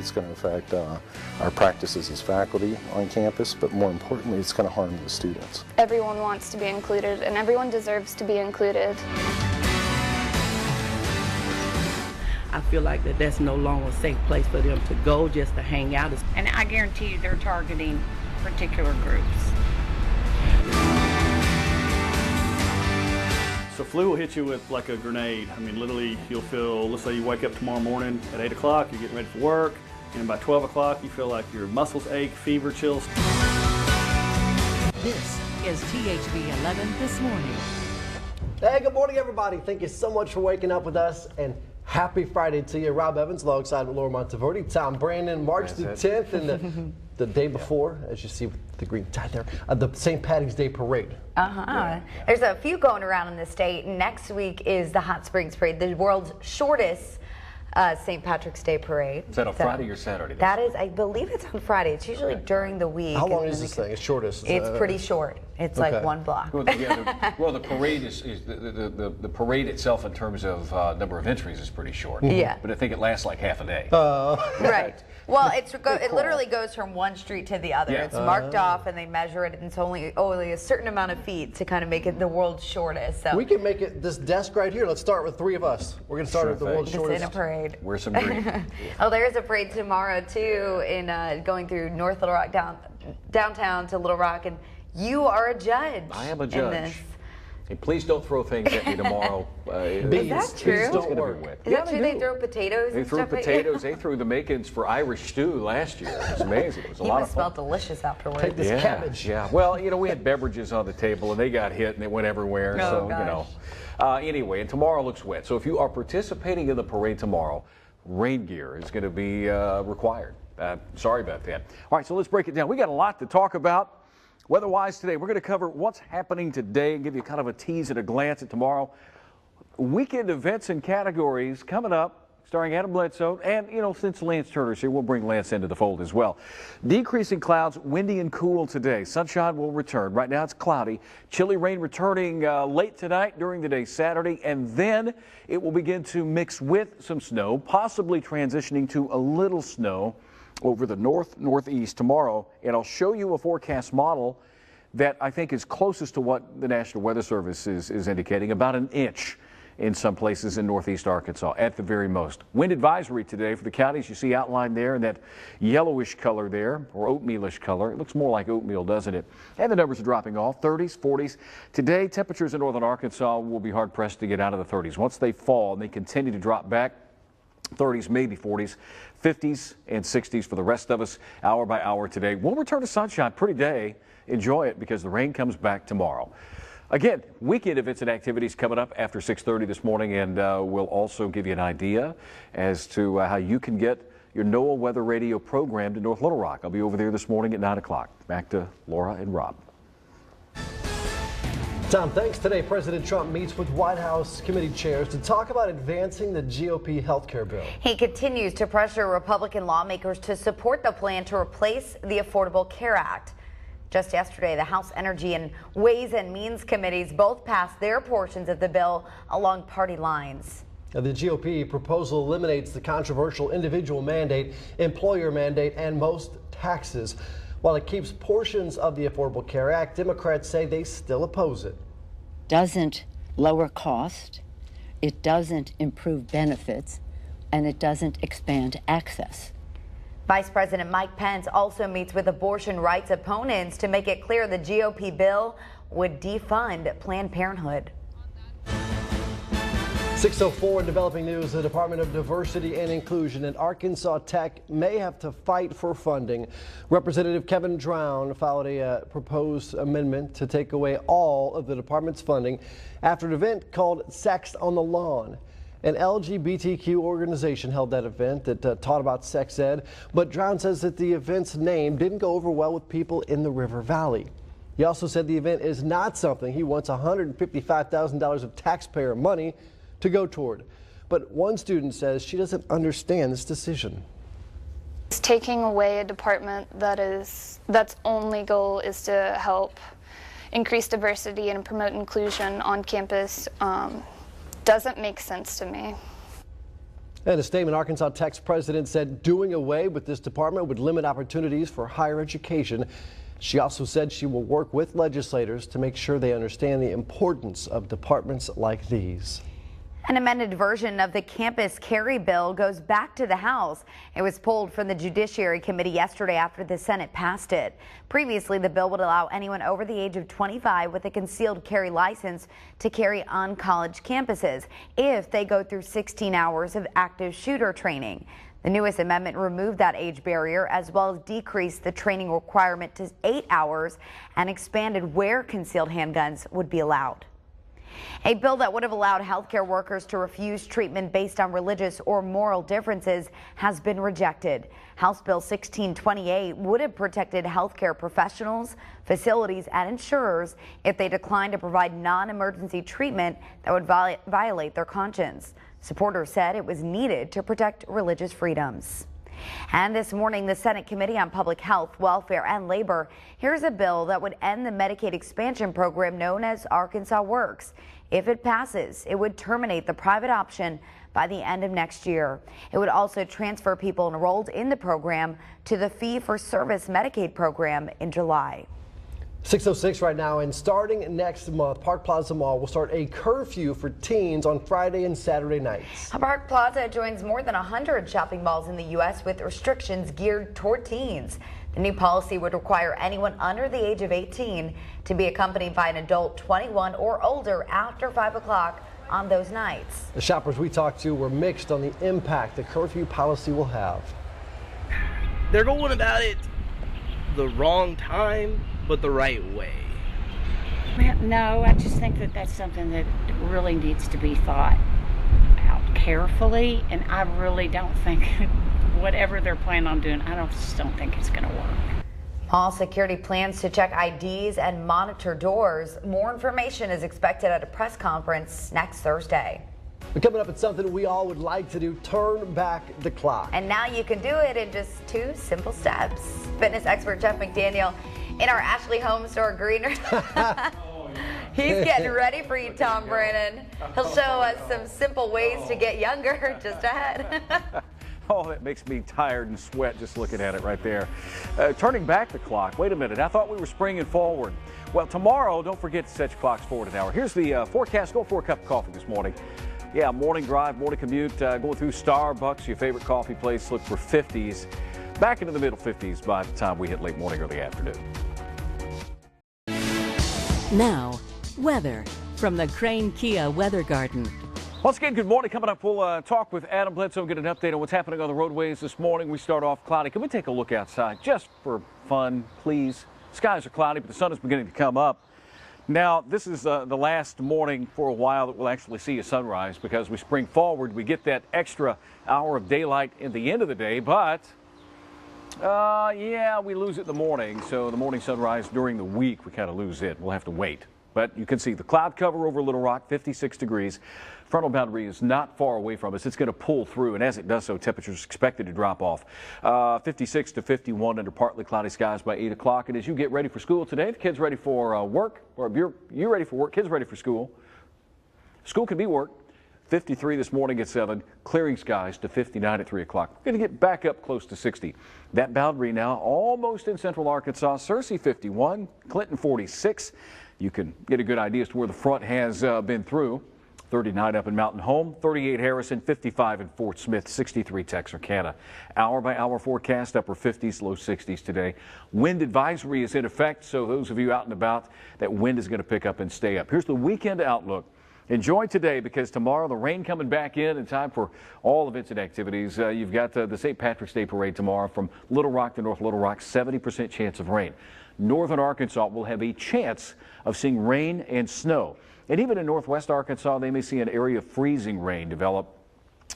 It's going to affect our practices as faculty on campus, but more importantly, it's going to harm the students. Everyone wants to be included, and everyone deserves to be included. I feel like that's no longer a safe place for them to go just to hang out. And I guarantee you they're targeting particular groups. So flu will hit you with like a grenade. I mean, literally, you'll feel, let's say you wake up tomorrow morning at 8 o'clock, you're getting ready for work, and by 12 o'clock, you feel like your muscles ache, fever, chills. This is THV11 This Morning. Hey, good morning, everybody. Thank you so much for waking up with us, and happy Friday to you. Rob Evans alongside Laura Monteverdi, Tom Brandon, March the 10th, and the day before, as you see with the green tie there, the St. Patty's Day Parade. There's a few going around in the state. Next week is the Hot Springs Parade, the world's shortest St. Patrick's Day Parade. Is that on Friday or Saturday? That is, I believe it's on Friday. It's usually during the week. How long is this thing? It's shortest? It's pretty short. It's like 1 block. Well, the parade is the parade itself in terms of number of entries is pretty short. Yeah. But I think it lasts like half a day. Right. Well, it literally goes from one street to the other. Yeah. It's marked off, and they measure it, and it's only a certain amount of feet to kind of make it the world's shortest. So we can make it this desk right here. Let's start with 3 of us. We're going to start with the world's shortest. In a parade. Wear some green. Oh, there's a parade tomorrow too, in going through North Little Rock downtown to Little Rock, and you are a judge. I am a judge. Hey, please don't throw things at me tomorrow. Is that true? Bees don't work. Is that true? They throw potatoes. They threw potatoes. They threw the makings for Irish stew last year. It was amazing. It was a lot of fun. Smelled delicious afterwards. Take this cabbage. Yeah. Well, we had beverages on the table, and they got hit, and it went everywhere. Oh, so anyway, and tomorrow looks wet. So if you are participating in the parade tomorrow, rain gear is going to be required. Sorry about that. All right, so let's break it down. We got a lot to talk about. Weather-wise today, we're going to cover what's happening today and give you kind of a tease at a glance at tomorrow. Weekend events and categories coming up, starring Adam Bledsoe. And, since Lance Turner's here, we'll bring Lance into the fold as well. Decreasing clouds, windy and cool today. Sunshine will return. Right now it's cloudy. Chilly rain returning late tonight during the day Saturday. And then it will begin to mix with some snow, possibly transitioning to a little snow over the northeast tomorrow, and I'll show you a forecast model that I think is closest to what the National Weather Service is indicating, about an inch in some places in northeast Arkansas at the very most. Wind advisory today for the counties you see outlined there in that yellowish color there, or oatmealish color. It looks more like oatmeal, doesn't it? And the numbers are dropping off, 30s, 40s. Today, temperatures in northern Arkansas will be hard pressed to get out of the 30s. Once they fall and they continue to drop back, 30s, maybe 40s, 50s and 60s for the rest of us hour by hour today. We'll return to sunshine, pretty day. Enjoy it because the rain comes back tomorrow. Again, weekend events and activities coming up after 6:30 this morning, and we'll also give you an idea as to how you can get your NOAA Weather Radio programmed in North Little Rock. I'll be over there this morning at 9 o'clock. Back to Laura and Rob. Tom, thanks. Today, President Trump meets with White House committee chairs to talk about advancing the GOP health care bill. He continues to pressure Republican lawmakers to support the plan to replace the Affordable Care Act. Just yesterday, the House Energy and Ways and Means committees both passed their portions of the bill along party lines. Now, the GOP proposal eliminates the controversial individual mandate, employer mandate, and most taxes. While it keeps portions of the Affordable Care Act, Democrats say they still oppose it. Doesn't lower cost, it doesn't improve benefits, and it doesn't expand access. Vice President Mike Pence also meets with abortion rights opponents to make it clear the GOP bill would defund Planned Parenthood. 6:04 in developing news, the Department of Diversity and Inclusion at Arkansas Tech may have to fight for funding. Representative Kevin Drown filed a proposed amendment to take away all of the department's funding after an event called Sex on the Lawn. An LGBTQ organization held that event that taught about sex ed, but Drown says that the event's name didn't go over well with people in the River Valley. He also said the event is not something he wants $155,000 of taxpayer money to go toward. But one student says she doesn't understand this decision. It's taking away a department that's only goal is to help increase diversity and promote inclusion on campus doesn't make sense to me. In a statement, Arkansas Tech's president said doing away with this department would limit opportunities for higher education. She also said she will work with legislators to make sure they understand the importance of departments like these. An amended version of the campus carry bill goes back to the House. It was pulled from the Judiciary Committee yesterday after the Senate passed it. Previously, the bill would allow anyone over the age of 25 with a concealed carry license to carry on college campuses if they go through 16 hours of active shooter training. The newest amendment removed that age barrier as well as decreased the training requirement to 8 hours and expanded where concealed handguns would be allowed. A bill that would have allowed healthcare workers to refuse treatment based on religious or moral differences has been rejected. House Bill 1628 would have protected healthcare professionals, facilities, and insurers if they declined to provide non-emergency treatment that would violate their conscience. Supporters said it was needed to protect religious freedoms. And this morning, the Senate Committee on Public Health, Welfare, and Labor hears a bill that would end the Medicaid expansion program known as Arkansas Works. If it passes, it would terminate the private option by the end of next year. It would also transfer people enrolled in the program to the fee-for-service Medicaid program in July. 6:06 right now, and starting next month, Park Plaza Mall will start a curfew for teens on Friday and Saturday nights. Park Plaza joins more than 100 shopping malls in the U.S. with restrictions geared toward teens. The new policy would require anyone under the age of 18 to be accompanied by an adult 21 or older after 5 o'clock on those nights. The shoppers we talked to were mixed on the impact the curfew policy will have. They're going about it the wrong time, but the right way. Well, no, I just think that that's something that really needs to be thought out carefully, and I really don't think whatever they're planning on doing, I just don't think it's going to work. Mall security plans to check IDs and monitor doors. More information is expected at a press conference next Thursday. But coming up, it's something we all would like to do: turn back the clock. And now you can do it in just 2 simple steps. Fitness expert Jeff McDaniel in our Ashley Home Store greenery. He's getting ready for you, Tom Brennan. He'll show us some simple ways to get younger just ahead. Oh, that makes me tired and sweat just looking at it right there. Turning back the clock. Wait a minute. I thought we were springing forward. Well, tomorrow, don't forget to set your clocks forward an hour. Here's the forecast. Go for a cup of coffee this morning. Yeah, morning drive, morning commute, going through Starbucks, your favorite coffee place. Look for 50s. Back into the middle 50s by the time we hit late morning, early afternoon. Now, weather from the Crane Kia Weather Garden. Once again, good morning. Coming up, we'll talk with Adam Bledsoe and get an update on what's happening on the roadways this morning. We start off cloudy. Can we take a look outside just for fun, please? Skies are cloudy, but the sun is beginning to come up. Now, this is the last morning for a while that we'll actually see a sunrise, because we spring forward. We get that extra hour of daylight in the end of the day, but yeah, we lose it in the morning. So the morning sunrise during the week, we kind of lose it. We'll have to wait. But you can see the cloud cover over Little Rock, 56 degrees. Frontal boundary is not far away from us. It's going to pull through, and as it does so, temperatures expected to drop off. 56 to 51 under partly cloudy skies by 8 o'clock. And as you get ready for school today, the kids ready for work, or if you're ready for work, kids ready for school. School can be work. 53 this morning at 7, clearing skies to 59 at 3 o'clock. We're going to get back up close to 60. That boundary now almost in central Arkansas. Searcy 51, Clinton 46. You can get a good idea as to where the front has been through. 39 up in Mountain Home, 38 Harrison, 55 in Fort Smith, 63 Texarkana. Hour by hour forecast, upper 50s, low 60s today. Wind advisory is in effect, so those of you out and about, that wind is going to pick up and stay up. Here's the weekend outlook. Enjoy today, because tomorrow the rain coming back in time for all events and activities. You've got the St. Patrick's Day Parade tomorrow from Little Rock to North Little Rock, 70% chance of rain. Northern Arkansas will have a chance of seeing rain and snow. And even in northwest Arkansas, they may see an area of freezing rain develop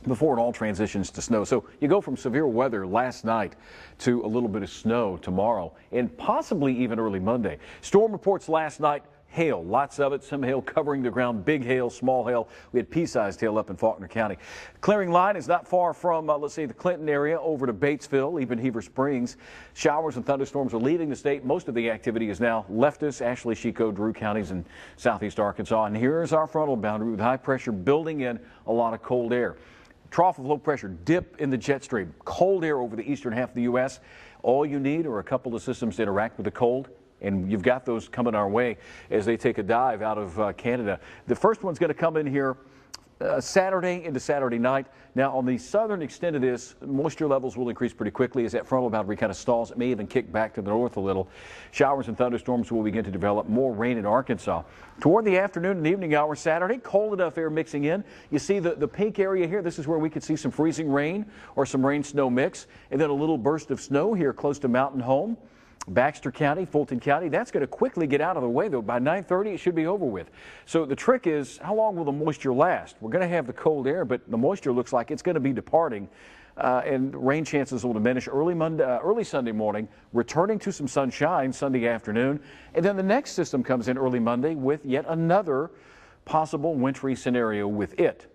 before it all transitions to snow. So you go from severe weather last night to a little bit of snow tomorrow, and possibly even early Monday. Storm reports last night. Hail, lots of it, some hail covering the ground, big hail, small hail. We had pea-sized hail up in Faulkner County. Clearing line is not far from, let's say, the Clinton area over to Batesville, even Heber Springs. Showers and thunderstorms are leaving the state. Most of the activity has now left us, Ashley, Chico, Drew counties in southeast Arkansas. And here's our frontal boundary with high pressure building in a lot of cold air. trough of low pressure, dip in the jet stream, cold air over the eastern half of the U.S. All you need are a couple of systems to interact with the cold, and you've got those coming our way as they take a dive out of Canada. The first one's going to come in here Saturday into Saturday night. Now, on the southern extent of this, moisture levels will increase pretty quickly as that frontal boundary kind of stalls. It may even kick back to the north a little. Showers and thunderstorms will begin to develop. More rain in Arkansas. Toward the afternoon and evening hours Saturday, cold enough air mixing in. You see the pink area here. This is where we could see some freezing rain or some rain-snow mix. And then a little burst of snow here close to Mountain Home. Baxter County, Fulton County, that's going to quickly get out of the way, though. By 9:30, it should be over with. So the trick is, how long will the moisture last? We're going to have the cold air, but the moisture looks like it's going to be departing, and rain chances will diminish early Sunday morning, returning to some sunshine Sunday afternoon. And then the next system comes in early Monday with yet another possible wintry scenario with it.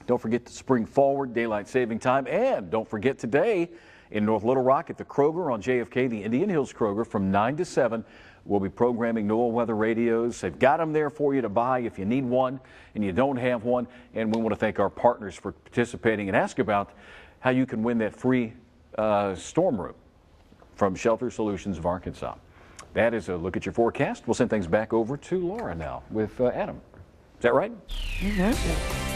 Don't forget to spring forward daylight saving time, and don't forget today, in North Little Rock at the Kroger on JFK, the Indian Hills Kroger, from 9 to 7, we'll be programming NOAA weather radios. They've got them there for you to buy if you need one and you don't have one. And we want to thank our partners for participating and ask about how you can win that free storm room from Shelter Solutions of Arkansas. That is a look at your forecast. We'll send things back over to Laura now with Adam. Is that right? Mm-hmm.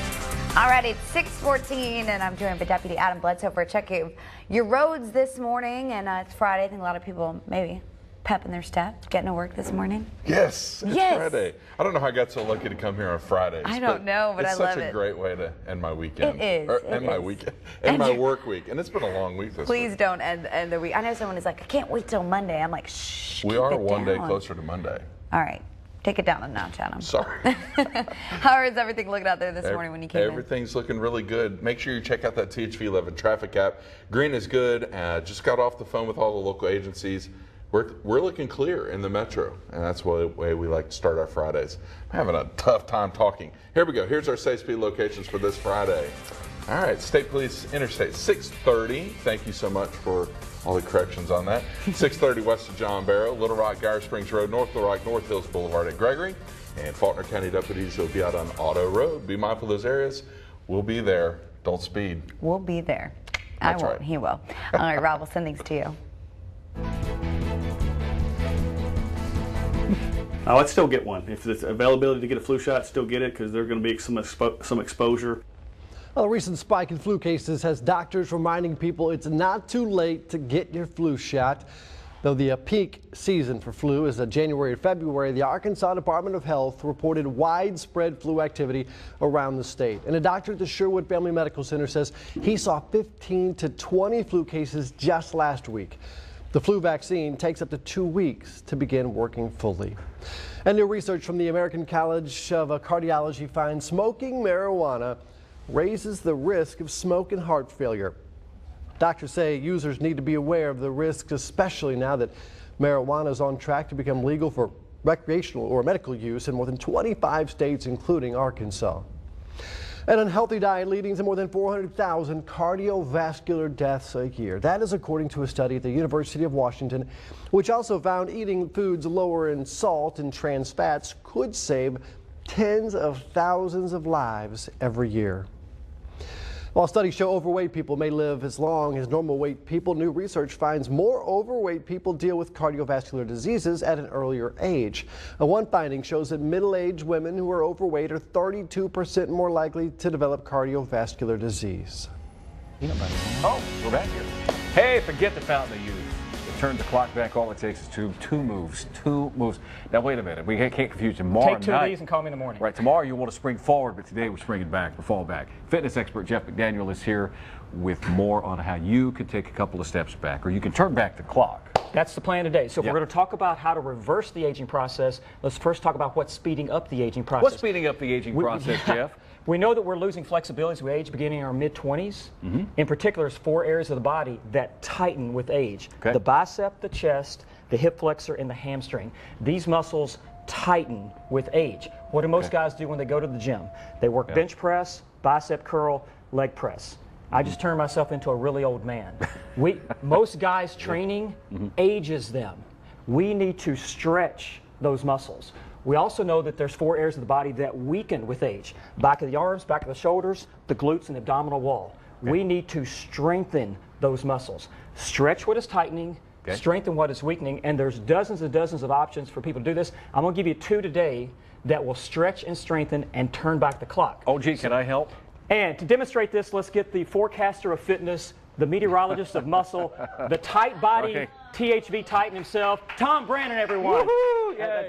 All right, it's 6:14, and I'm joined by Deputy Adam Bledsoe for a check of your roads this morning. And it's Friday. I think a lot of people maybe pepping their step, getting to work this morning. Yes, it's Friday. I don't know how I got so lucky to come here on Fridays. I don't know, but I love it. It's such a great way to end my weekend. It is. End my weekend. End my work week. And it's been a long week this week. Please don't end the week. I know someone is like, I can't wait till Monday. I'm like, shh. We are one day closer to Monday. All right. Take it down a notch, Adam. Sorry. How is everything looking out there this morning when you came in? Everything's looking really good. Make sure you check out that THV11 traffic app. Green is good. Just got off the phone with all the local agencies. We're looking clear in the metro, and that's the way we like to start our Fridays. I'm having a tough time talking. Here we go. Here's our safe speed locations for this Friday. All right, State Police Interstate 630. Thank you so much for all the corrections on that. 630 west of John Barrow, Little Rock, Geyer Springs Road, North Little Rock, North Hills Boulevard at Gregory, and Faulkner County deputies will be out on Auto Road. Be mindful of those areas. We'll be there. Don't speed. We'll be there. That's I won't. Right. He will. All right, Rob, we'll send things to you. I'd still get one. If there's availability to get a flu shot, still get it, because there's going to be some exposure. Well, a recent spike in flu cases has doctors reminding people it's not too late to get your flu shot. Though the peak season for flu is January and February, the Arkansas Department of Health reported widespread flu activity around the state. And a doctor at the Sherwood Family Medical Center says he saw 15 to 20 flu cases just last week. The flu vaccine takes up to 2 weeks to begin working fully. And new research from the American College of Cardiology finds smoking marijuana raises the risk of stroke and heart failure. Doctors say users need to be aware of the risks, especially now that marijuana is on track to become legal for recreational or medical use in more than 25 states, including Arkansas. An unhealthy diet leading to more than 400,000 cardiovascular deaths a year. That is according to a study at the University of Washington, which also found eating foods lower in salt and trans fats could save tens of thousands of lives every year. While studies show overweight people may live as long as normal weight people, new research finds more overweight people deal with cardiovascular diseases at an earlier age. One finding shows that middle-aged women who are overweight are 32% more likely to develop cardiovascular disease. Oh, we're back here. Hey, forget the fountain of youth. Turn the clock back. All it takes is two moves. Now, wait a minute. We can't confuse tomorrow Take two night. of these and call me in the morning. Right. Tomorrow you want to spring forward, but today we're springing back. We fall back. Fitness expert Jeff McDaniel is here with more on how you can take a couple of steps back, or you can turn back the clock. That's the plan today. So if we're going to talk about how to reverse the aging process, let's first talk about what's speeding up the aging process. What's speeding up the aging process, Jeff? We know that we're losing flexibility as we age, beginning in our mid-20s. In particular, there's 4 areas of the body that tighten with age. Okay. The bicep, the chest, the hip flexor, and the hamstring. These muscles tighten with age. What do most guys do when they go to the gym? They work bench press, bicep curl, leg press. I just turned myself into a really old man. Most guys training ages them. We need to stretch those muscles. We also know that there's 4 areas of the body that weaken with age. Back of the arms, back of the shoulders, the glutes, and the abdominal wall. Okay. We need to strengthen those muscles. Stretch what is tightening, strengthen what is weakening, and there's dozens and dozens of options for people to do this. I'm going to give you 2 today that will stretch and strengthen and turn back the clock. Oh, gee, can I help? And to demonstrate this, let's get the forecaster of fitness, the meteorologist of muscle, the tight body, THV Titan himself, Tom Brannon, everyone.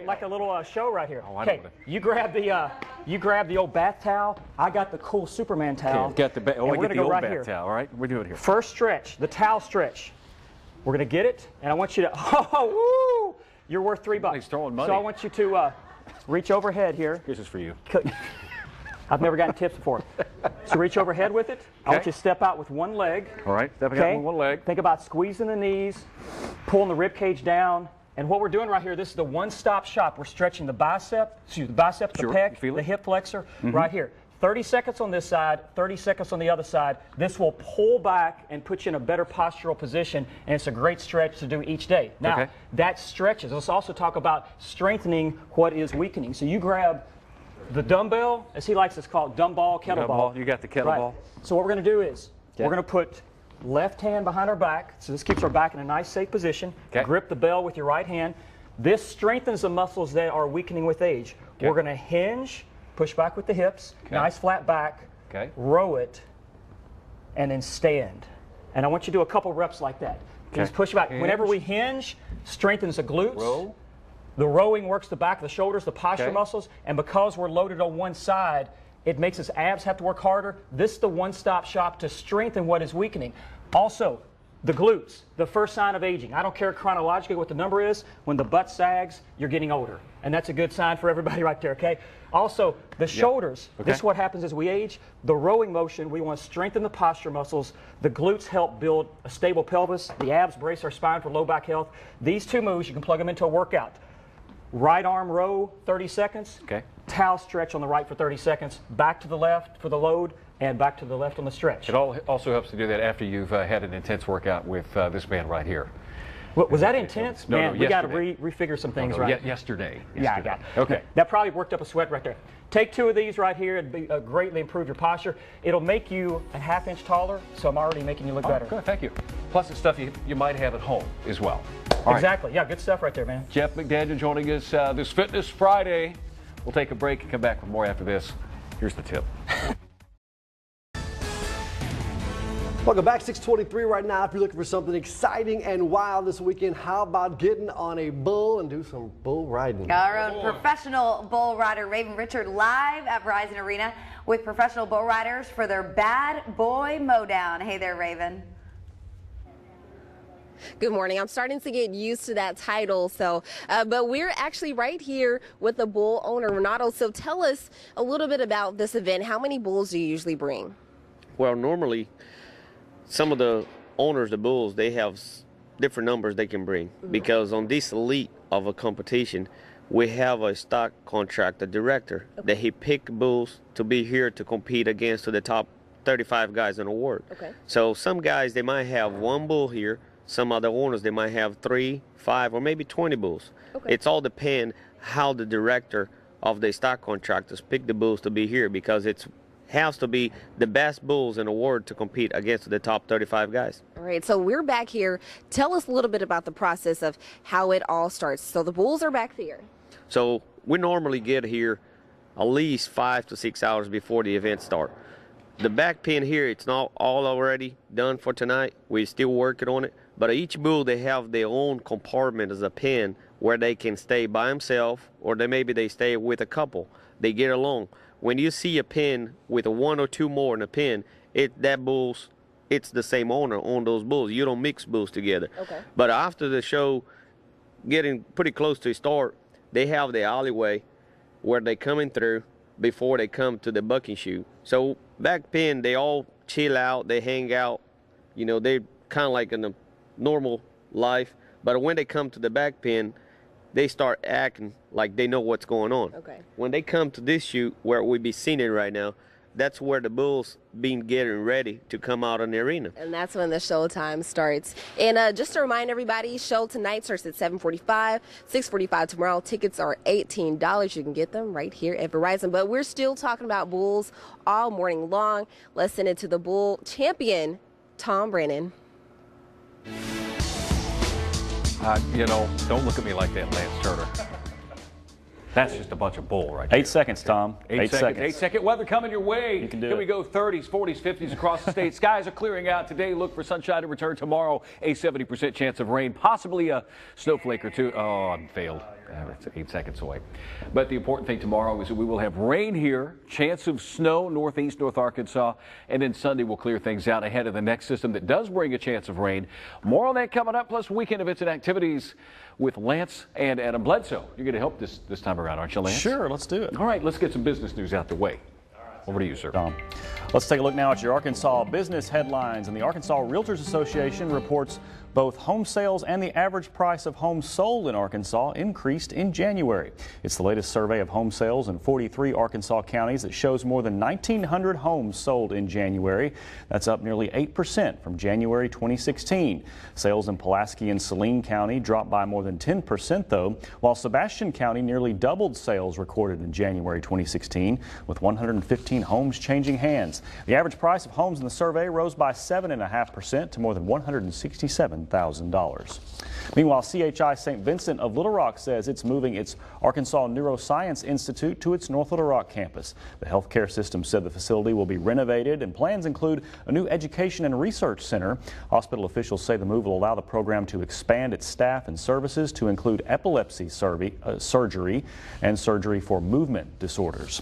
Like a little show right here. Oh, okay, you grab the old bath towel. I got the cool Superman towel. Okay, got the get the old bath towel. All right, we're doing it here. First stretch, the towel stretch. We're gonna get it, and I want you to. You're worth $3. He's throwing money. So I want you to reach overhead here. This is for you. I've never gotten tips before. So reach overhead with it. I want you to step out with one leg. All right, stepping out with one leg. Think about squeezing the knees, pulling the rib cage down. And what we're doing right here, this is the one-stop shop. We're stretching the bicep, the pec, the hip flexor, right here. 30 seconds on this side, 30 seconds on the other side. This will pull back and put you in a better postural position, and it's a great stretch to do each day. Now, that stretches. Let's also talk about strengthening what is weakening. So you grab the dumbbell, as he likes to call it, dumbbell, kettlebell. You got the kettlebell. Right. So what we're going to do is we're going to put left hand behind our back. So this keeps our back in a nice, safe position. Grip the bell with your right hand. This strengthens the muscles that are weakening with age. We're going to hinge, push back with the hips, nice flat back, row it, and then stand. And I want you to do a couple reps like that. Just push back. Hinge. Whenever we hinge, strengthens the glutes. Row. The rowing works the back of the shoulders, the posture muscles, and because we're loaded on one side, it makes us abs have to work harder. This is the one-stop shop to strengthen what is weakening. Also, the glutes, the first sign of aging. I don't care chronologically what the number is. When the butt sags, you're getting older. And that's a good sign for everybody right there, okay? Also, the shoulders. This is what happens as we age. The rowing motion, we want to strengthen the posture muscles. The glutes help build a stable pelvis. The abs brace our spine for low back health. These 2 moves, you can plug them into a workout. Right arm row, 30 seconds. Towel stretch on the right for 30 seconds. Back to the left for the load, and back to the left on the stretch. It also helps to do that after you've had an intense workout with this man right here. Was that intense? Man, no, we got to refigure some things, right? Yesterday. Yeah, I got it. Okay. That probably worked up a sweat right there. Take 2 of these right here. It'd greatly improve your posture. It'll make you a ½ inch taller, so I'm already making you look better. Good, thank you. Plus it's stuff you might have at home as well. Exactly. Yeah, good stuff right there, man. Jeff McDaniel joining us this Fitness Friday. We'll take a break and come back with more after this. Here's the tip. Welcome back, 6:23 right now. If you're looking for something exciting and wild this weekend, how about getting on a bull and do some bull riding? Our own professional bull rider, Raven Richard, live at Verizon Arena with professional bull riders for their Bad Boy Mowdown. Hey there, Raven. Good morning. I'm starting to get used to that title. But we're actually right here with the bull owner, Renato. So tell us a little bit about this event. How many bulls do you usually bring? Well, normally, some of the owners, the bulls, they have different numbers they can bring because on this elite of a competition, we have a stock contract, a director, that he picked bulls to be here to compete against the top 35 guys in the world. So some guys, they might have 1 bull here. Some other owners, they might have 3, 5, or maybe 20 bulls. It's all depend how the director of the stock contractors pick the bulls to be here because it's has to be the best bulls in the world to compete against the top 35 guys. All right, so we're back here. Tell us a little bit about the process of how it all starts. So the bulls are back there. So we normally get here at least 5 to 6 hours before the event starts. The back pen here, it's not all already done for tonight. We're still working on it. But each bull, they have their own compartment as a pen where they can stay by themselves or maybe they stay with a couple. They get along. When you see a pen with 1 or 2 more in a pen, that bulls, it's the same owner on those bulls. You don't mix bulls together. But after the show, getting pretty close to start, they have the alleyway where they coming through before they come to the bucking chute. So back pen, they all chill out, they hang out. You know, they're kind of like in a normal life. But when they come to the back pen, they start acting like they know what's going on. When they come to this chute where we be sitting right now, that's where the bulls been getting ready to come out in the arena. And that's when the showtime starts. And just to remind everybody, show tonight starts at 7:45, 6:45 tomorrow. Tickets are $18. You can get them right here at Verizon. But we're still talking about bulls all morning long. Let's send it to the bull champion, Tom Brennan. You know, don't look at me like that, Lance Turner. That's just a bunch of bull right there. 8 seconds, Tom. 8 seconds. 8-second weather coming your way. You can do Here it. we go, 30s, 40s, 50s across the state. Skies are clearing out today. Look for sunshine to return tomorrow. A 70% chance of rain, possibly a snowflake or two. Oh, I failed. It's 8 seconds away. But the important thing tomorrow is that we will have rain here, chance of snow northeast, North Arkansas, and then Sunday we'll clear things out ahead of the next system that does bring a chance of rain. More on that coming up, plus weekend events and activities with Lance and Adam Bledsoe. You're going to help this time around, aren't you, Lance? Sure, let's do it. All right, let's get some business news out the way. Over to you, sir. Tom. Let's take a look now at your Arkansas business headlines. And the Arkansas Realtors Association reports both home sales and the average price of homes sold in Arkansas increased in January. It's the latest survey of home sales in 43 Arkansas counties that shows more than 1,900 homes sold in January. That's up nearly 8% from January 2016. Sales in Pulaski and Saline County dropped by more than 10%, though, while Sebastian County nearly doubled sales recorded in January 2016, with 115 homes changing hands. The average price of homes in the survey rose by 7.5% to more than $167,000. Meanwhile, CHI St. Vincent of Little Rock says it's moving its Arkansas Neuroscience Institute to its North Little Rock campus. The healthcare system said the facility will be renovated, and plans include a new education and research center. Hospital officials say the move will allow the program to expand its staff and services to include epilepsy surgery and surgery for movement disorders.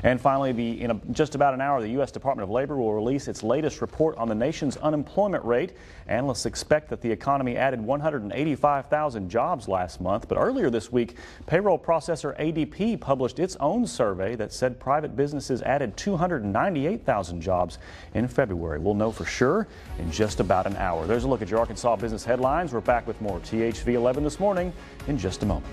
And finally, in just about an hour, the U.S. Department of Labor will release its latest report on the nation's unemployment rate. Analysts expect that the economy added 185,000 jobs last month. But earlier this week, payroll processor ADP published its own survey that said private businesses added 298,000 jobs in February. We'll know for sure in just about an hour. There's a look at your Arkansas business headlines. We're back with more THV11 this morning in just a moment.